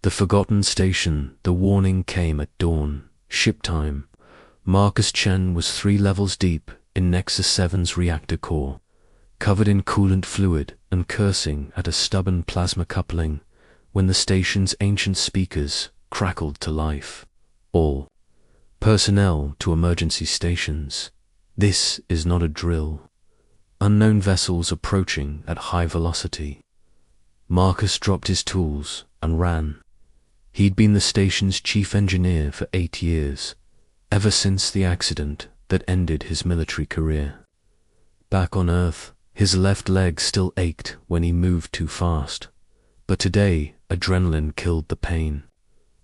The forgotten station. The warning came at dawn. Ship time. Marcus Chen was 3 levels deep in Nexus 7's reactor core, covered in coolant fluid and cursing at a stubborn plasma coupling when the station's ancient speakers crackled to life. All personnel to emergency stations. This is not a drill. Unknown vessels approaching at high velocity. Marcus dropped his tools and ran. He'd been the station's chief engineer for 8 years, ever since the accident that ended his military career. Back on Earth, his left leg still ached when he moved too fast, but today adrenaline killed the pain.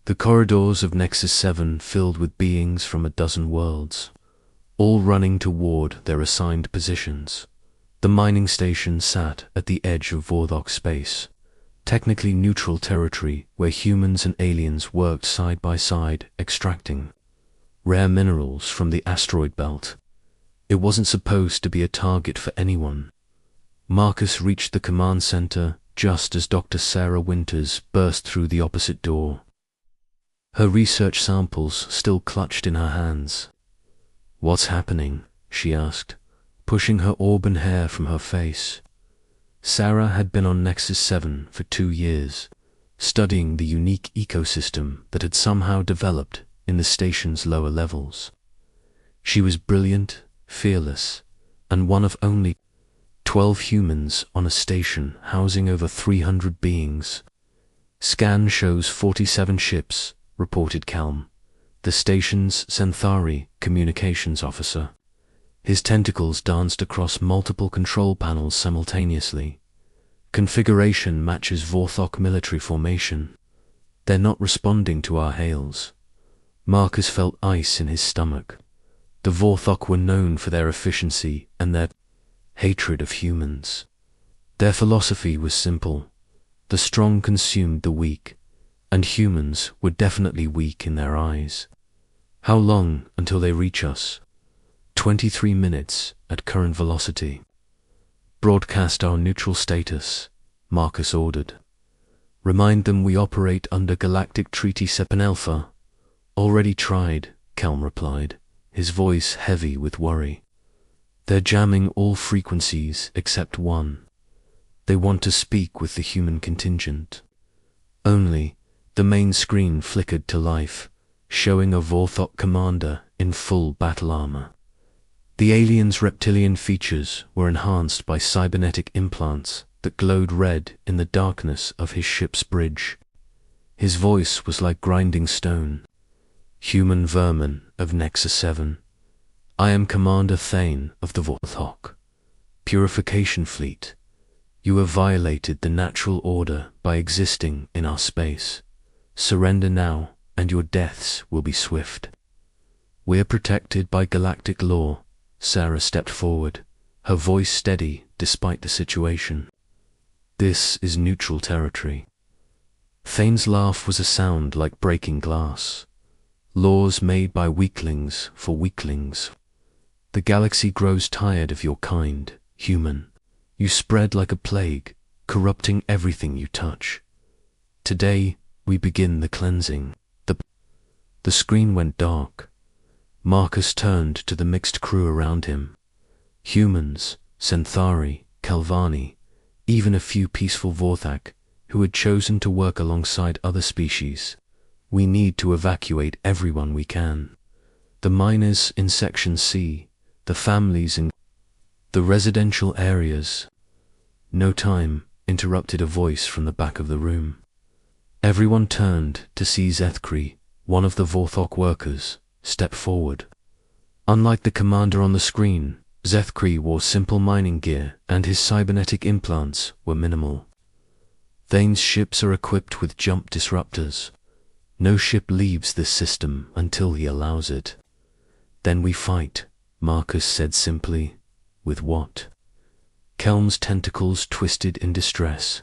The corridors of Nexus 7 filled with beings from a dozen worlds, all running toward their assigned positions. The mining station sat at the edge of Vorthok space, technically neutral territory where humans and aliens worked side by side extracting rare minerals from the asteroid belt. It wasn't supposed to be a target for anyone. Marcus reached the command center just as Dr. Sarah Winters burst through the opposite door. Her research samples still clutched in her hands. "What's happening?" she asked, pushing her auburn hair from her face. Sarah had been on Nexus 7 for 2 years, studying the unique ecosystem that had somehow developed in the station's lower levels. She was brilliant, fearless, and one of only 12 humans on a station housing over 300 beings. "Scan shows 47 ships," reported Calm, the station's Xanthari communications officer. His tentacles danced across multiple control panels simultaneously. "Configuration matches Vorthok military formation. They're not responding to our hails." Marcus felt ice in his stomach. The Vorthok were known for their efficiency and their hatred of humans. Their philosophy was simple. The strong consumed the weak, and humans were definitely weak in their eyes. "How long until they reach us?" 23 minutes at current velocity. "Broadcast our neutral status," Marcus ordered. "Remind them we operate under Galactic Treaty 7 Alpha." "Already tried," Kelm replied, his voice heavy with worry. "They're jamming all frequencies except one. They want to speak with the human contingent." Only the main screen flickered to life, showing a Vorthok commander in full battle armor. The alien's reptilian features were enhanced by cybernetic implants that glowed red in the darkness of his ship's bridge. His voice was like grinding stone. "Human vermin of Nexus 7. I am Commander Thane of the Vorthok Purification Fleet. You have violated the natural order by existing in our space. Surrender now, and your deaths will be swift." "We're protected by galactic law." Sarah stepped forward, her voice steady despite the situation. "This is neutral territory." Thane's laugh was a sound like breaking glass. "Laws made by weaklings for weaklings. The galaxy grows tired of your kind, human. You spread like a plague, corrupting everything you touch. Today, we begin the cleansing." The screen went dark. Marcus turned to the mixed crew around him. Humans, Xanthari, Kalvani, even a few peaceful Vorthak who had chosen to work alongside other species. "We need to evacuate everyone we can. The miners in Section C, the families in the residential areas." "No time," interrupted a voice from the back of the room. Everyone turned to see Zethkri, one of the Vorthok workers, step forward. Unlike the commander on the screen, Zethkri wore simple mining gear and his cybernetic implants were minimal. "Thane's ships are equipped with jump disruptors. No ship leaves this system until he allows it." "Then we fight," Marcus said simply. "With what?" Kelm's tentacles twisted in distress.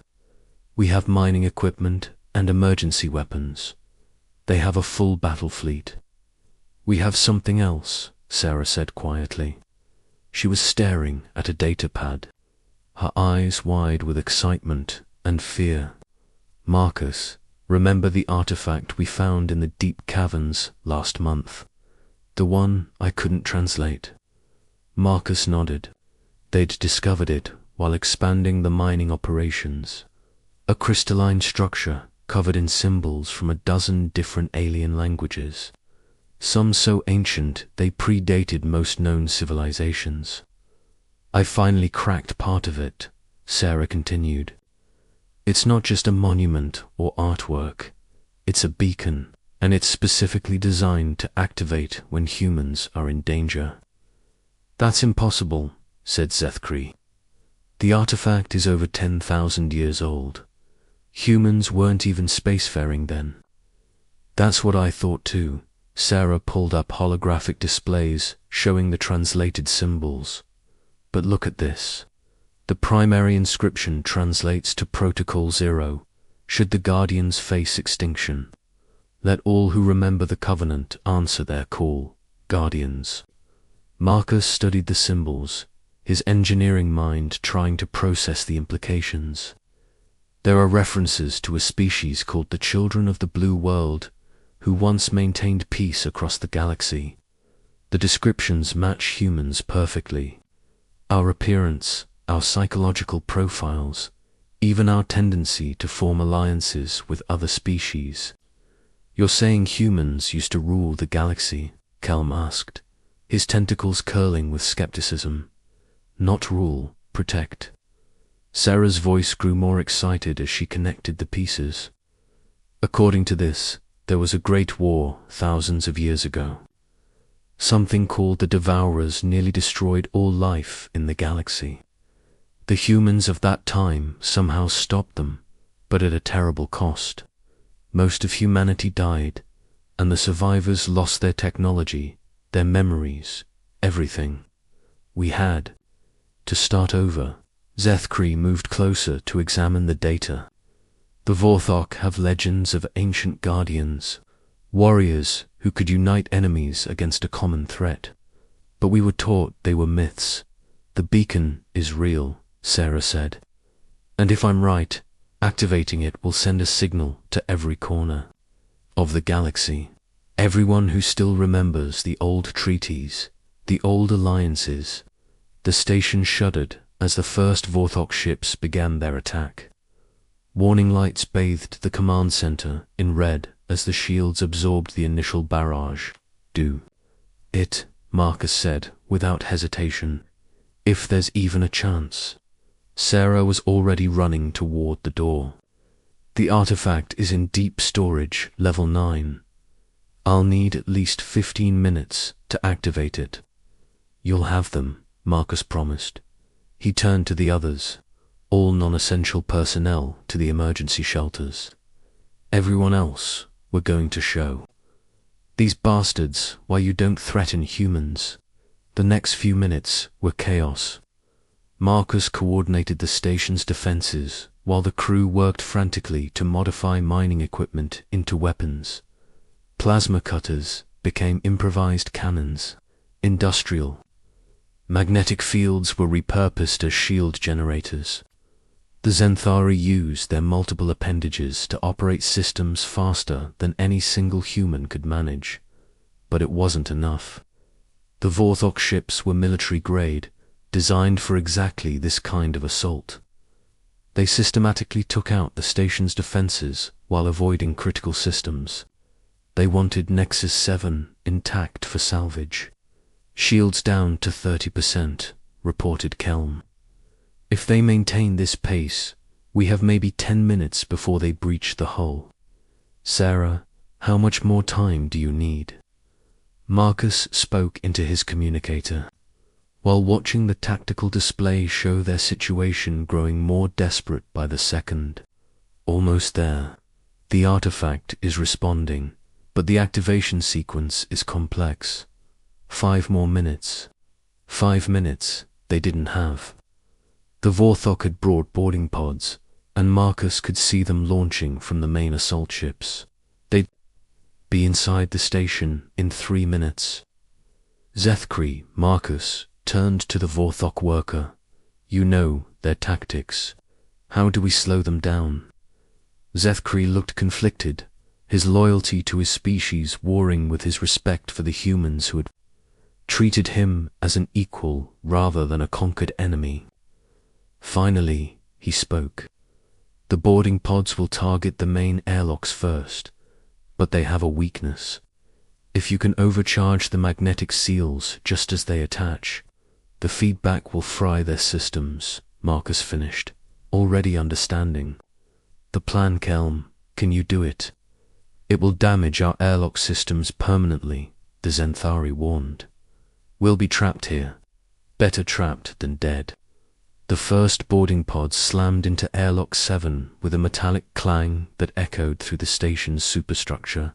"We have mining equipment and emergency weapons. They have a full battle fleet." "We have something else," Sarah said quietly. She was staring at a data pad, her eyes wide with excitement and fear. "Marcus, Remember the artifact we found in the deep caverns last month? The one I couldn't translate. Marcus nodded. They'd discovered it while expanding the mining operations. A crystalline structure covered in symbols from a dozen different alien languages. Some so ancient they predated most known civilizations. I finally cracked part of it, Sarah continued. It's not just a monument or artwork. It's a beacon, and it's specifically designed to activate when humans are in danger. That's impossible, said Zethkri. The artifact is over 10,000 years old. Humans weren't even spacefaring then. That's what I thought too. Sarah pulled up holographic displays showing the translated symbols. But look at this. The primary inscription translates to Protocol 0, should the Guardians face extinction. Let all who remember the Covenant answer their call, Guardians. Marcus studied the symbols, his engineering mind trying to process the implications. There are references to a species called the Children of the Blue World, who once maintained peace across the galaxy. The descriptions match humans perfectly. Our appearance, our psychological profiles, even our tendency to form alliances with other species. You're saying humans used to rule the galaxy? Kelm asked, his tentacles curling with skepticism. Not rule, protect. Sarah's voice grew more excited as she connected the pieces. According to this, there was a great war thousands of years ago. Something called the Devourers nearly destroyed all life in the galaxy. The humans of that time somehow stopped them, but at a terrible cost. Most of humanity died, and the survivors lost their technology, their memories, everything. We had to start over. Zethkri moved closer to examine the data. The Vorthok have legends of ancient guardians, warriors who could unite enemies against a common threat. But we were taught they were myths. The beacon is real, Sarah said. And if I'm right, activating it will send a signal to every corner of the galaxy. Everyone who still remembers the old treaties, the old alliances. The station shuddered as the first Vorthok ships began their attack. Warning lights bathed the command center in red as the shields absorbed the initial barrage. Do it, Marcus said without hesitation. If there's even a chance. Sarah was already running toward the door. The artifact is in deep storage, level 9. I'll need at least 15 minutes to activate it. You'll have them, Marcus promised. He turned to the others, all non-essential personnel to the emergency shelters. Everyone else we're going to show. These bastards, why you don't threaten humans. The next few minutes were chaos. Marcus coordinated the station's defenses while the crew worked frantically to modify mining equipment into weapons. Plasma cutters became improvised cannons, industrial. Magnetic fields were repurposed as shield generators. The Zenthari used their multiple appendages to operate systems faster than any single human could manage. But it wasn't enough. The Vorthok ships were military-grade, designed for exactly this kind of assault. They systematically took out the station's defenses while avoiding critical systems. They wanted Nexus 7 intact for salvage. Shields down to 30%, reported Kelm. If they maintain this pace, we have maybe 10 minutes before they breach the hull. Sarah, how much more time do you need? Marcus spoke into his communicator, while watching the tactical display show their situation growing more desperate by the second. Almost there. The artifact is responding, but the activation sequence is complex. 5 more minutes. 5 minutes they didn't have. The Vorthok had brought boarding pods, and Marcus could see them launching from the main assault ships. They'd be inside the station in 3 minutes. Zethkri, Marcus, turned to the Vorthok worker. You know their tactics. How do we slow them down? Zethkri looked conflicted, his loyalty to his species warring with his respect for the humans who had treated him as an equal rather than a conquered enemy. Finally, he spoke. The boarding pods will target the main airlocks first, but they have a weakness. If you can overcharge the magnetic seals just as they attach, the feedback will fry their systems, Marcus finished, already understanding. The plan, Kelm, can you do it? It will damage our airlock systems permanently, the Zenthari warned. We'll be trapped here. Better trapped than dead. The first boarding pod slammed into airlock 7 with a metallic clang that echoed through the station's superstructure.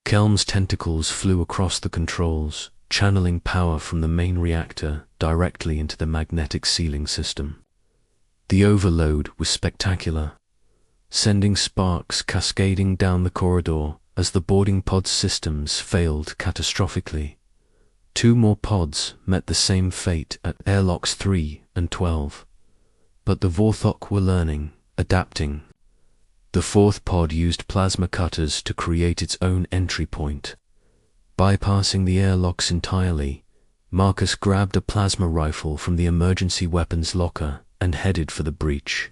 Kelm's tentacles flew across the controls, channeling power from the main reactor directly into the magnetic sealing system. The overload was spectacular, sending sparks cascading down the corridor as the boarding pod systems failed catastrophically. 2 more pods met the same fate at airlocks 3 and 12. But the Vorthok were learning, adapting. The 4th pod used plasma cutters to create its own entry point. Bypassing the airlocks entirely, Marcus grabbed a plasma rifle from the emergency weapons locker and headed for the breach.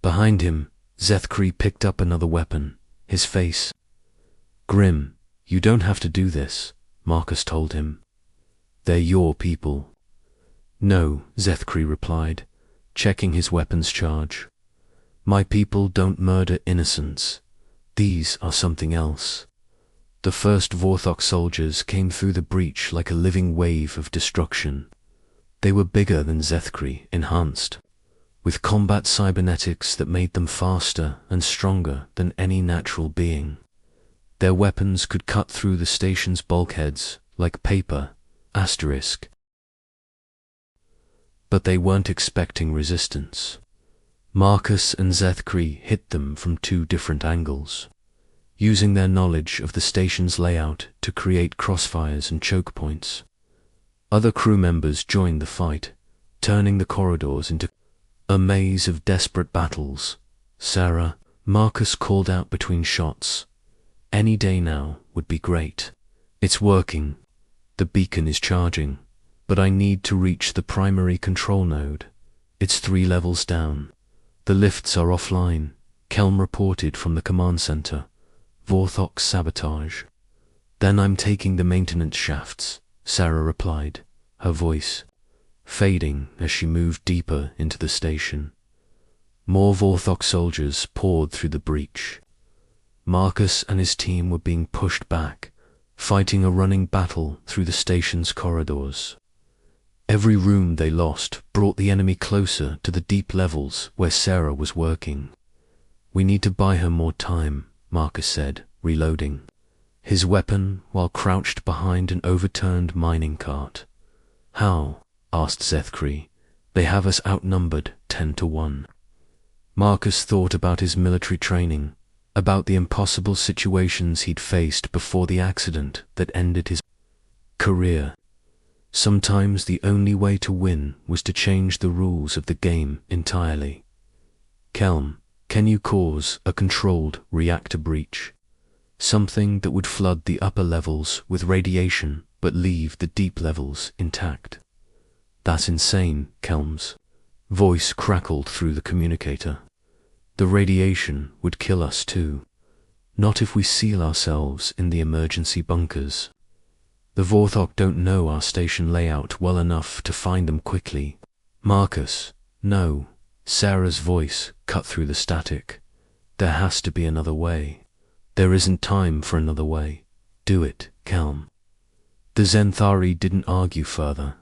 Behind him, Zethkri picked up another weapon, his face grim. You don't have to do this, Marcus told him. They're your people. No, Zethkri replied, checking his weapons charge. My people don't murder innocents. These are something else. The first Vorthok soldiers came through the breach like a living wave of destruction. They were bigger than Zethkri, enhanced, with combat cybernetics that made them faster and stronger than any natural being. Their weapons could cut through the station's bulkheads like paper, asterisk. But they weren't expecting resistance. Marcus and Zethkri hit them from 2 different angles, using their knowledge of the station's layout to create crossfires and choke points. Other crew members joined the fight, turning the corridors into a maze of desperate battles. Sarah, Marcus called out between shots. Any day now would be great. It's working. The beacon is charging, but I need to reach the primary control node. It's 3 levels down. The lifts are offline, Kelm reported from the command center. Vorthok sabotage. Then I'm taking the maintenance shafts, Sarah replied, her voice fading as she moved deeper into the station. More Vorthok soldiers poured through the breach. Marcus and his team were being pushed back, fighting a running battle through the station's corridors. Every room they lost brought the enemy closer to the deep levels where Sarah was working. We need to buy her more time, Marcus said, reloading his weapon while crouched behind an overturned mining cart. How? Asked Zethkri. They have us outnumbered 10-1. Marcus thought about his military training, about the impossible situations he'd faced before the accident that ended his career. Sometimes the only way to win was to change the rules of the game entirely. Kelm, can you cause a controlled reactor breach? Something that would flood the upper levels with radiation but leave the deep levels intact. That's insane, Kelm's voice crackled through the communicator. The radiation would kill us too. Not if we seal ourselves in the emergency bunkers. The Vorthok don't know our station layout well enough to find them quickly. Marcus, no. Sarah's voice cut through the static. There has to be another way. There isn't time for another way. Do it, Kelm. The Zenthari didn't argue further.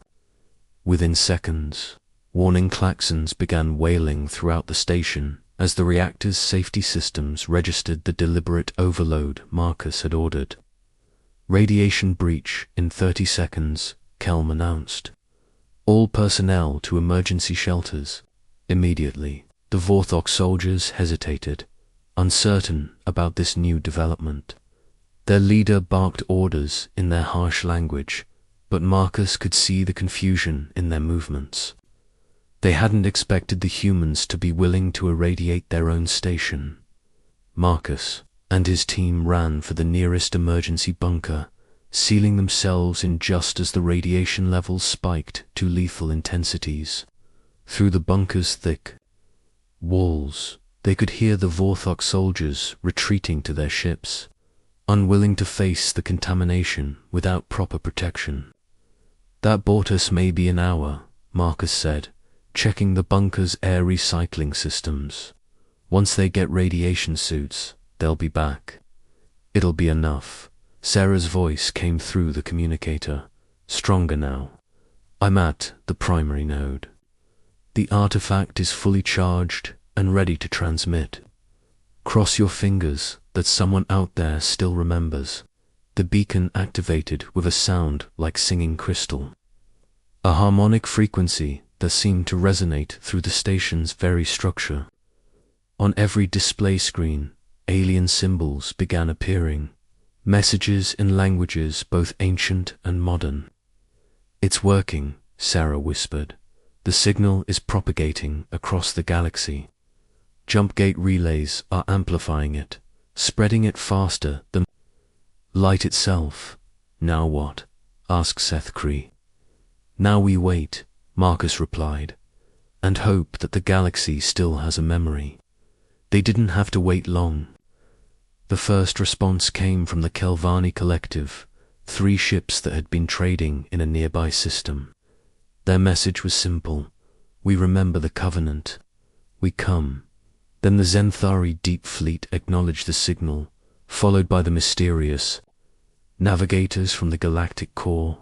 Within seconds, warning klaxons began wailing throughout the station as the reactor's safety systems registered the deliberate overload Marcus had ordered. Radiation breach in 30 seconds, Kelm announced. All personnel to emergency shelters. Immediately, the Vorthok soldiers hesitated, uncertain about this new development. Their leader barked orders in their harsh language, but Marcus could see the confusion in their movements. They hadn't expected the humans to be willing to irradiate their own station. Marcus and his team ran for the nearest emergency bunker, sealing themselves in just as the radiation levels spiked to lethal intensities. Through the bunker's thick walls, they could hear the Vorthok soldiers retreating to their ships, unwilling to face the contamination without proper protection. "That bought us maybe an hour," Marcus said, checking the bunker's air recycling systems. "Once they get radiation suits, they'll be back." "It'll be enough." Sarah's voice came through the communicator, stronger now. "I'm at the primary node. The artifact is fully charged and ready to transmit. Cross your fingers that someone out there still remembers." The beacon activated with a sound like singing crystal, a harmonic frequency that seemed to resonate through the station's very structure. On every display screen, alien symbols began appearing, messages in languages both ancient and modern. "It's working," Sarah whispered. "The signal is propagating across the galaxy. Jump gate relays are amplifying it, spreading it faster than light itself." "Now what?" asked Seth Cree. "Now we wait," Marcus replied, "and hope that the galaxy still has a memory." They didn't have to wait long. The first response came from the Kelvani Collective, 3 ships that had been trading in a nearby system. Their message was simple: "We remember the Covenant. We come." Then the Zenthari Deep Fleet acknowledged the signal, followed by the mysterious navigators from the Galactic Core.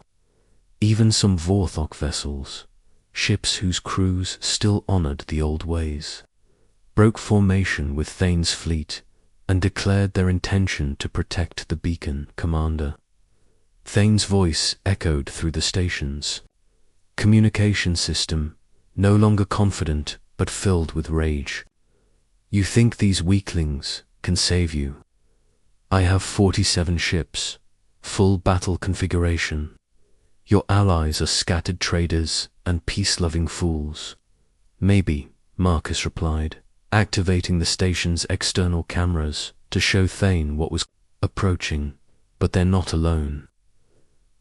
Even some Vorthok vessels, ships whose crews still honored the old ways, broke formation with Thane's fleet and declared their intention to protect the beacon commander. Thane's voice echoed through the station's communication system, no longer confident but filled with rage. "You think these weaklings can save you? I have 47 ships, full battle configuration. Your allies are scattered traders and peace-loving fools." "Maybe," Marcus replied, activating the station's external cameras to show Thane what was approaching, "but they're not alone."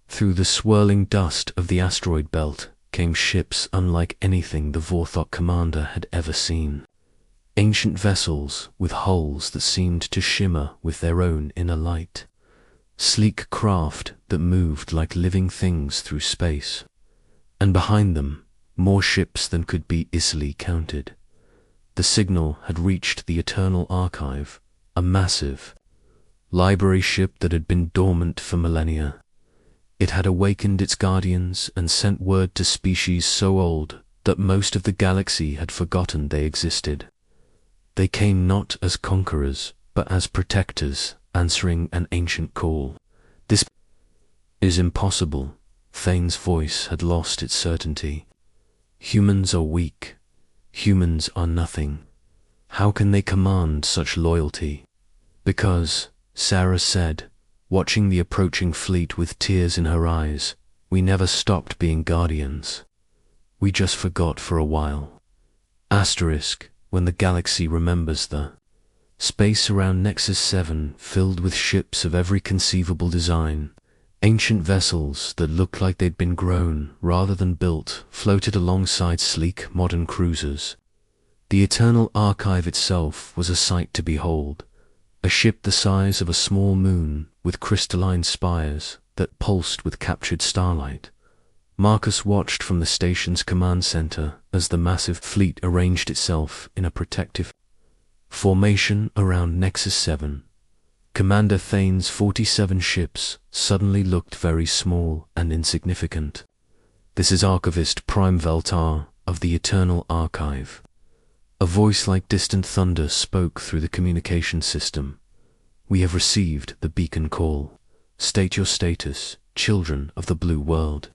Through the swirling dust of the asteroid belt came ships unlike anything the Vorthok commander had ever seen. Ancient vessels with hulls that seemed to shimmer with their own inner light. Sleek craft that moved like living things through space. And behind them, more ships than could be easily counted. The signal had reached the Eternal Archive, a massive library ship that had been dormant for millennia. It had awakened its guardians and sent word to species so old that most of the galaxy had forgotten they existed. They came not as conquerors, but as protectors, answering an ancient call. "This is impossible." Thane's voice had lost its certainty. "Humans are weak. Humans are nothing. How can they command such loyalty?" "Because," Sarah said, watching the approaching fleet with tears in her eyes, "we never stopped being guardians. We just forgot for a while." Asterisk, when the galaxy remembers the space around Nexus 7 filled with ships of every conceivable design. Ancient vessels that looked like they'd been grown rather than built floated alongside sleek modern cruisers. The Eternal Archive itself was a sight to behold, a ship the size of a small moon with crystalline spires that pulsed with captured starlight. Marcus watched from the station's command center as the massive fleet arranged itself in a protective formation around Nexus 7. Commander Thane's 47 ships suddenly looked very small and insignificant. "This is Archivist Prime Veltar of the Eternal Archive." A voice like distant thunder spoke through the communication system. "We have received the beacon call. State your status, children of the blue world."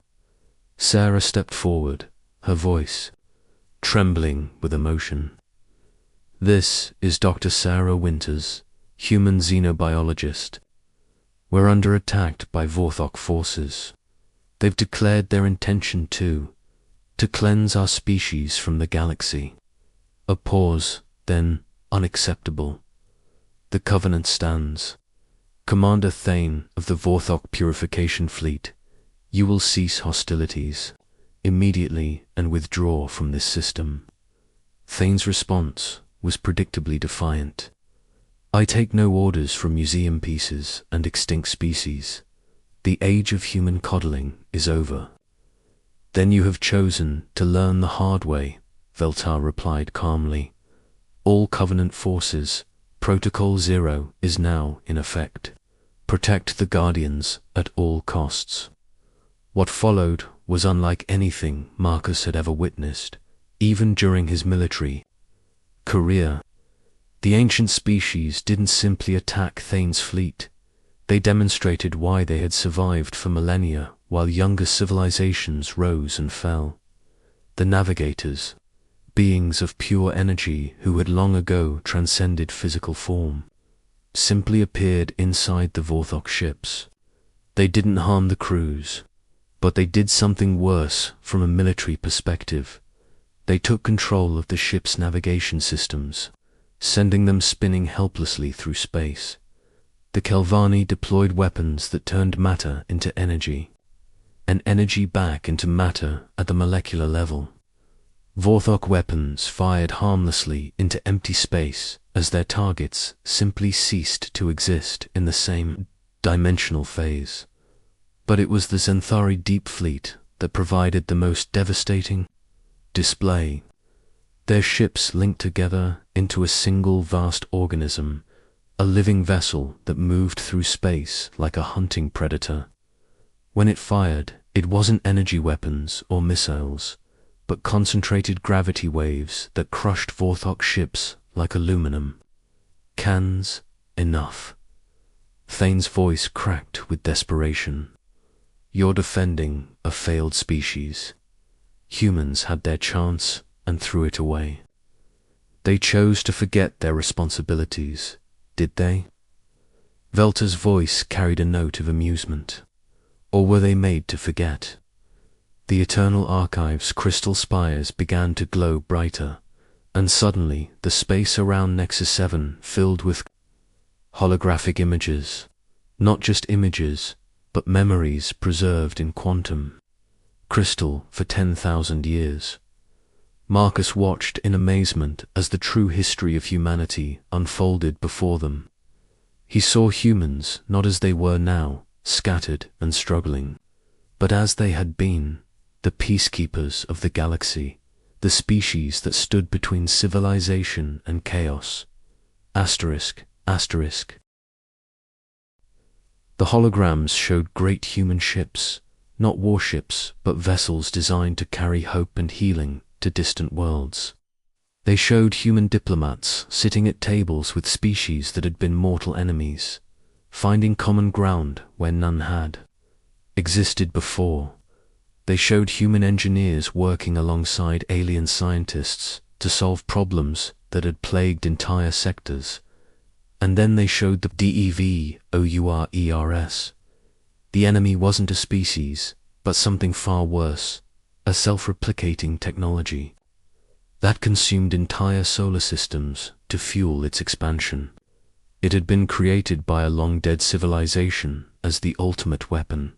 Sarah stepped forward, her voice trembling with emotion. "This is Dr. Sarah Winters, human xenobiologist. We're under attack by Vorthok forces. They've declared their intention to cleanse our species from the galaxy." A pause, then unacceptable. The Covenant stands. Commander Thane of the Vorthok Purification Fleet, you will cease hostilities immediately and withdraw from this system. Thane's response was predictably defiant. I take no orders from museum pieces and extinct species. The age of human coddling is over. Then you have chosen to learn the hard way, Veltar replied calmly. All Covenant forces, Protocol Zero is now in effect. Protect the Guardians at all costs. What followed was unlike anything Marcus had ever witnessed, even during his military career. The ancient species didn't simply attack Thane's fleet. They demonstrated why they had survived for millennia while younger civilizations rose and fell. The navigators, beings of pure energy who had long ago transcended physical form, simply appeared inside the Vorthok ships. They didn't harm the crews, but they did something worse from a military perspective. They took control of the ship's navigation systems, sending them spinning helplessly through space. The Kelvani deployed weapons that turned matter into energy, and energy back into matter at the molecular level. Vorthok weapons fired harmlessly into empty space as their targets simply ceased to exist in the same dimensional phase. But it was the Zenthari Deep Fleet that provided the most devastating display. Their ships linked together into a single vast organism, a living vessel that moved through space like a hunting predator. When it fired, it wasn't energy weapons or missiles, but concentrated gravity waves that crushed Vorthok ships like aluminum. Cans, enough. Thane's voice cracked with desperation. You're defending a failed species. Humans had their chance and threw it away. They chose to forget their responsibilities, did they? Veltar's voice carried a note of amusement. Or were they made to forget? The Eternal Archive's crystal spires began to glow brighter, and suddenly the space around Nexus 7 filled with holographic images. Not just images, but memories preserved in quantum crystal for 10,000 years. Marcus watched in amazement as the true history of humanity unfolded before them. He saw humans not as they were now, scattered and struggling, but as they had been, the peacekeepers of the galaxy, the species that stood between civilization and chaos. Asterisk, asterisk. The holograms showed great human ships, not warships, but vessels designed to carry hope and healing to distant worlds. They showed human diplomats sitting at tables with species that had been mortal enemies, finding common ground where none had existed before. They showed human engineers working alongside alien scientists to solve problems that had plagued entire sectors. And then they showed the DEVOURERS. The enemy wasn't a species, but something far worse, a self-replicating technology that consumed entire solar systems to fuel its expansion. It had been created by a long-dead civilization as the ultimate weapon,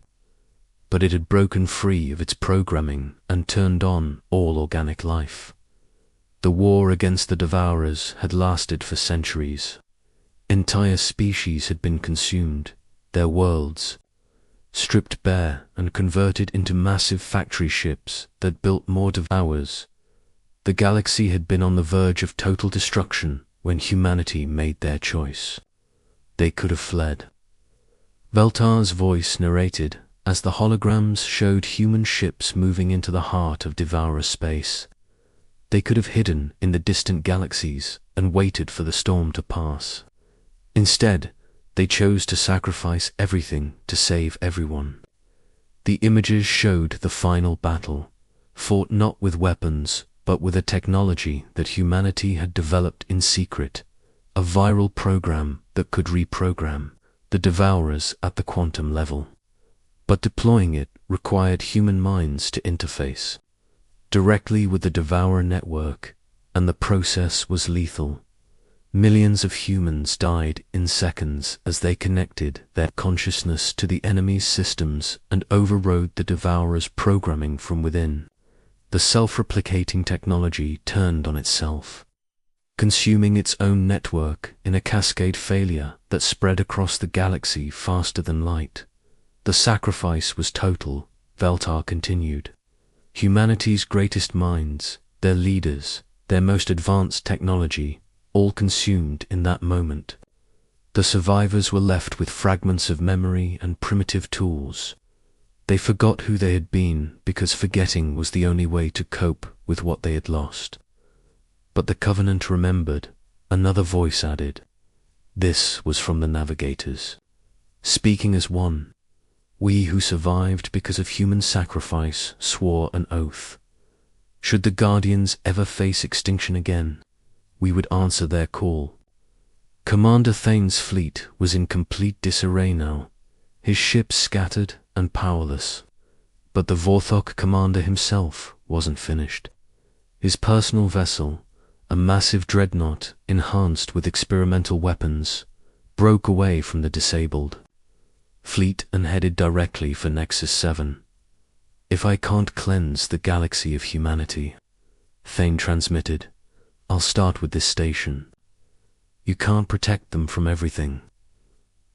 but it had broken free of its programming and turned on all organic life. The war against the Devourers had lasted for centuries. Entire species had been consumed, their worlds stripped bare and converted into massive factory ships that built more Devourers. The galaxy had been on the verge of total destruction when humanity made their choice. They could have fled. Veltar's voice narrated as the holograms showed human ships moving into the heart of Devourer space. They could have hidden in the distant galaxies and waited for the storm to pass. Instead, they chose to sacrifice everything to save everyone. The images showed the final battle, fought not with weapons, but with a technology that humanity had developed in secret, a viral program that could reprogram the Devourers at the quantum level. But deploying it required human minds to interface directly with the Devourer network, and the process was lethal. Millions of humans died in seconds as they connected their consciousness to the enemy's systems and overrode the Devourer's programming from within. The self-replicating technology turned on itself, consuming its own network in a cascade failure that spread across the galaxy faster than light. The sacrifice was total, Veltar continued. Humanity's greatest minds, their leaders, their most advanced technology, all consumed in that moment. The survivors were left with fragments of memory and primitive tools. They forgot who they had been because forgetting was the only way to cope with what they had lost. But the Covenant remembered. Another voice added. This was from the Navigators, speaking as one. We who survived because of human sacrifice swore an oath. Should the Guardians ever face extinction again, we would answer their call. Commander Thane's fleet was in complete disarray now, his ships scattered and powerless. But the Vorthok commander himself wasn't finished. His personal vessel, a massive dreadnought enhanced with experimental weapons, broke away from the disabled fleet and headed directly for Nexus 7. If I can't cleanse the galaxy of humanity, Thane transmitted, I'll start with this station. You can't protect them from everything.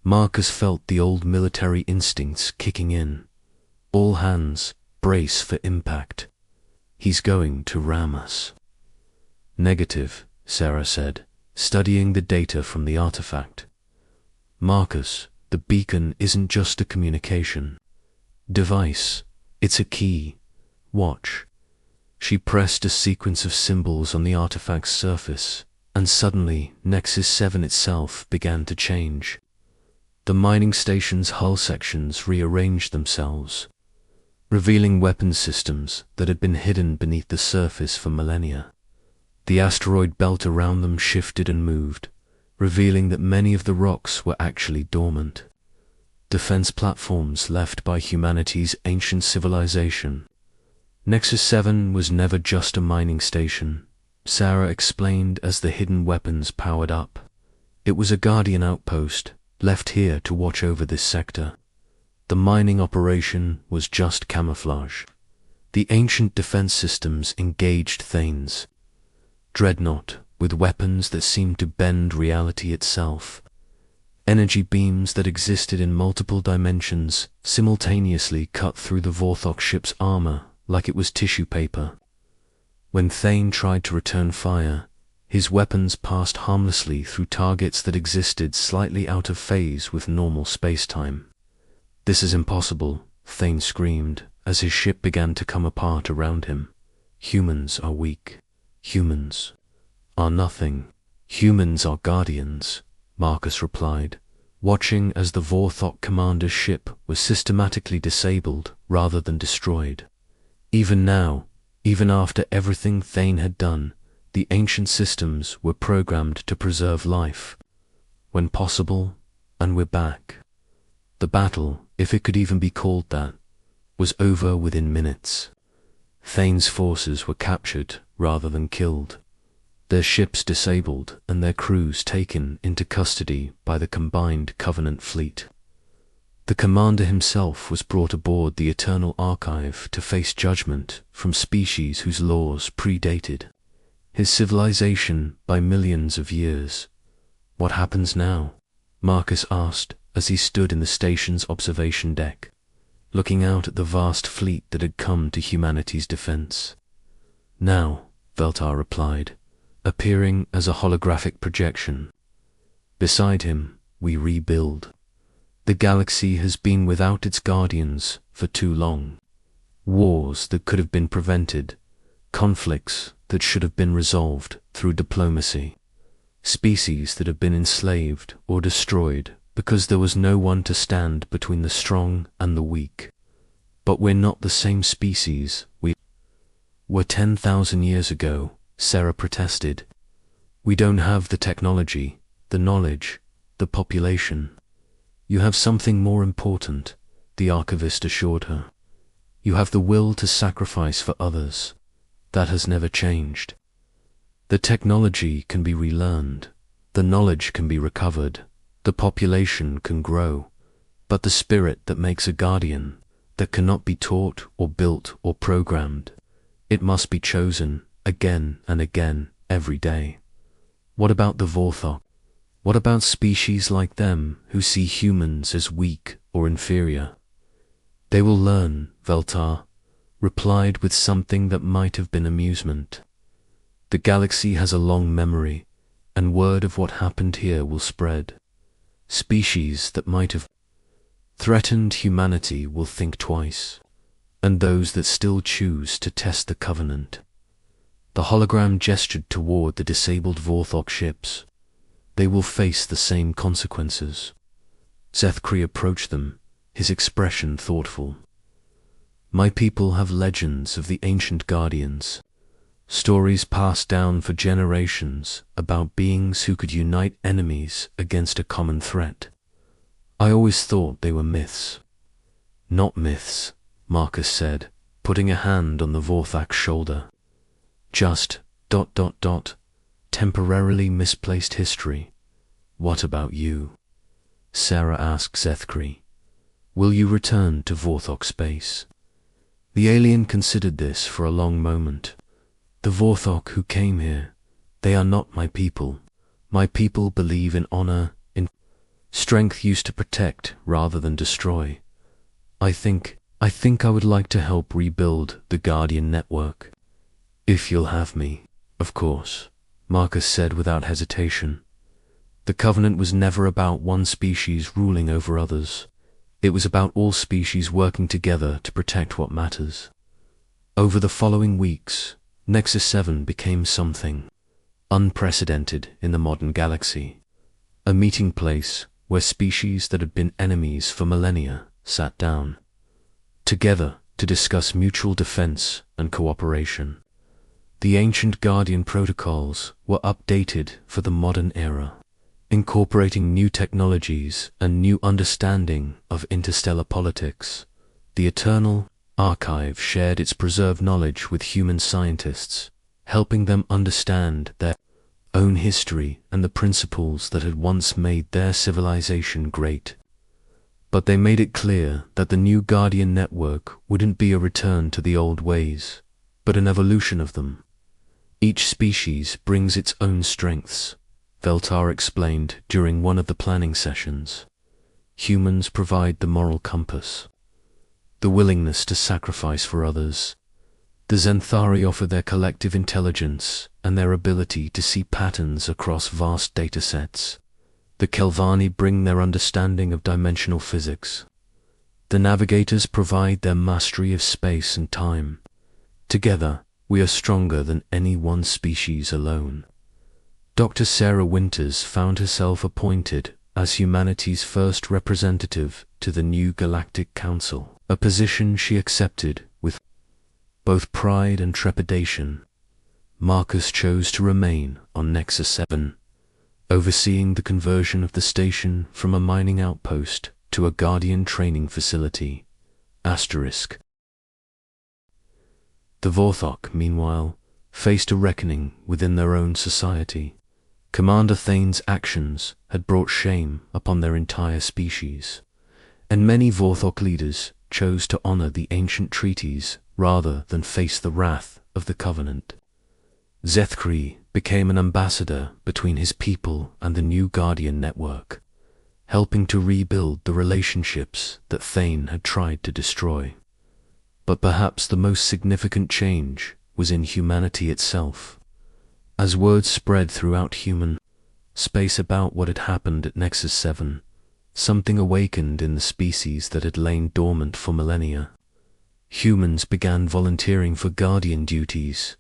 Marcus felt the old military instincts kicking in. All hands, brace for impact. He's going to ram us. Negative, Sarah said, studying the data from the artifact. Marcus, the beacon isn't just a communication device, it's a key. Watch. She pressed a sequence of symbols on the artifact's surface, and suddenly Nexus 7 itself began to change. The mining station's hull sections rearranged themselves, revealing weapons systems that had been hidden beneath the surface for millennia. The asteroid belt around them shifted and moved, revealing that many of the rocks were actually dormant. Defense platforms left by humanity's ancient civilization. Nexus 7 was never just a mining station, Sarah explained as the hidden weapons powered up. It was a Guardian outpost, left here to watch over this sector. The mining operation was just camouflage. The ancient defense systems engaged Thane's dreadnought with weapons that seemed to bend reality itself. Energy beams that existed in multiple dimensions simultaneously cut through the Vorthok ship's armor like it was tissue paper. When Thane tried to return fire, his weapons passed harmlessly through targets that existed slightly out of phase with normal space-time. This is impossible, Thane screamed as his ship began to come apart around him. Humans are weak. Humans are nothing. Humans are guardians, Marcus replied, watching as the Vorthok commander's ship was systematically disabled rather than destroyed. Even now, even after everything Thane had done, the ancient systems were programmed to preserve life. When possible, and we're back. The battle, if it could even be called that, was over within minutes. Thane's forces were captured rather than killed, their ships disabled and their crews taken into custody by the combined Covenant fleet. The commander himself was brought aboard the Eternal Archive to face judgment from species whose laws predated his civilization by millions of years. What happens now? Marcus asked as he stood in the station's observation deck, looking out at the vast fleet that had come to humanity's defense. Now, Veltar replied, appearing as a holographic projection. Beside him, we rebuild. The galaxy has been without its guardians for too long. Wars that could have been prevented, conflicts that should have been resolved through diplomacy, species that have been enslaved or destroyed because there was no one to stand between the strong and the weak. But we're not the same species we were 10,000 years ago, Sarah protested. We don't have the technology, the knowledge, the population. You have something more important, the archivist assured her. You have the will to sacrifice for others. That has never changed. The technology can be relearned, The knowledge can be recovered, the population can grow, but the spirit that makes a guardian, that cannot be taught or built or programmed, it must be chosen again and again every day. What about the Vorthok? What about species like them who see humans as weak or inferior? They will learn, Veltar replied with something that might have been amusement. The galaxy has a long memory, and word of what happened here will spread. Species that might have threatened humanity will think twice, and those that still choose to test the covenant. The hologram gestured toward the disabled Vorthok ships. They will face the same consequences. Zethkri approached them, his expression thoughtful. My people have legends of the ancient guardians, stories passed down for generations about beings who could unite enemies against a common threat. I always thought they were myths. Not myths, Marcus said, putting a hand on the Vorthak's shoulder. Just ... temporarily misplaced history. What about you? Sarah asked Zethkri. Will you return to Vorthok space? The alien considered this for a long moment. The Vorthok who came here, they are not my people. My people believe in honor, in strength used to protect rather than destroy. I think I would like to help rebuild the Guardian network. If you'll have me, of course, Marcus said without hesitation. The Covenant was never about one species ruling over others. It was about all species working together to protect what matters. Over the following weeks, Nexus 7 became something unprecedented in the modern galaxy. A meeting place where species that had been enemies for millennia sat down, together to discuss mutual defense and cooperation. The ancient Guardian protocols were updated for the modern era, incorporating new technologies and new understanding of interstellar politics. The Eternal Archive shared its preserved knowledge with human scientists, helping them understand their own history and the principles that had once made their civilization great. But they made it clear that the new Guardian network wouldn't be a return to the old ways, but an evolution of them. Each species brings its own strengths, Veltar explained during one of the planning sessions. Humans provide the moral compass, the willingness to sacrifice for others. The Zenthari offer their collective intelligence and their ability to see patterns across vast datasets. The Kelvani bring their understanding of dimensional physics. The Navigators provide their mastery of space and time. Together, we are stronger than any one species alone. Dr. Sarah Winters found herself appointed as humanity's first representative to the new Galactic Council, a position she accepted with both pride and trepidation. Marcus chose to remain on Nexus 7, overseeing the conversion of the station from a mining outpost to a Guardian training facility. Asterisk. The Vorthok, meanwhile, faced a reckoning within their own society. Commander Thane's actions had brought shame upon their entire species, and many Vorthok leaders chose to honor the ancient treaties rather than face the wrath of the Covenant. Zethkri became an ambassador between his people and the new Guardian network, helping to rebuild the relationships that Thane had tried to destroy. But perhaps the most significant change was in humanity itself. As word spread throughout human space about what had happened at Nexus 7, something awakened in the species that had lain dormant for millennia. Humans began volunteering for Guardian duties,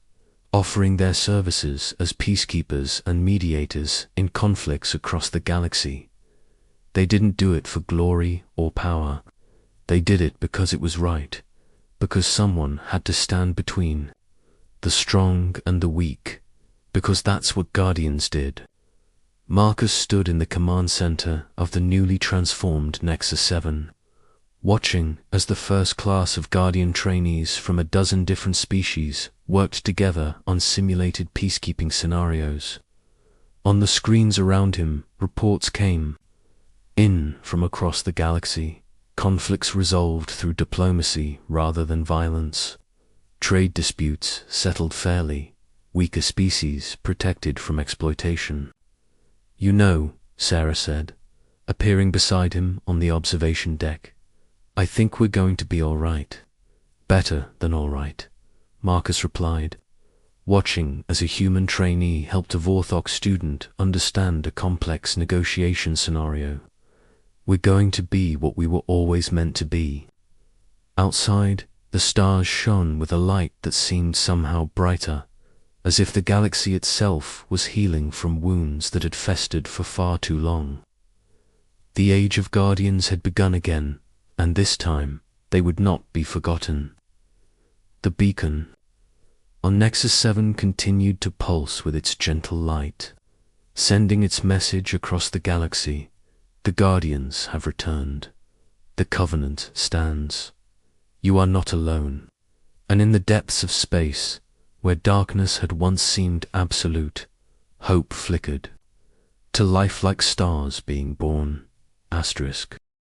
offering their services as peacekeepers and mediators in conflicts across the galaxy. They didn't do it for glory or power. They did it because it was right, because someone had to stand between the strong and the weak, because that's what Guardians did. Marcus stood in the command center of the newly transformed Nexus 7, watching as the first class of Guardian trainees from a dozen different species worked together on simulated peacekeeping scenarios. On the screens around him, reports came in from across the galaxy, conflicts resolved through diplomacy rather than violence, trade disputes settled fairly, weaker species protected from exploitation. "You know," Sarah said, appearing beside him on the observation deck, "I think we're going to be all right." "Better than all right," Marcus replied, watching as a human trainee helped a Vorthok student understand a complex negotiation scenario. "We're going to be what we were always meant to be." Outside, the stars shone with a light that seemed somehow brighter, as if the galaxy itself was healing from wounds that had festered for far too long. The Age of Guardians had begun again, and this time they would not be forgotten. The beacon on Nexus 7 continued to pulse with its gentle light, sending its message across the galaxy. The Guardians have returned. The Covenant stands. You are not alone. And in the depths of space, where darkness had once seemed absolute, hope flickered. To lifelike stars being born. Asterisk.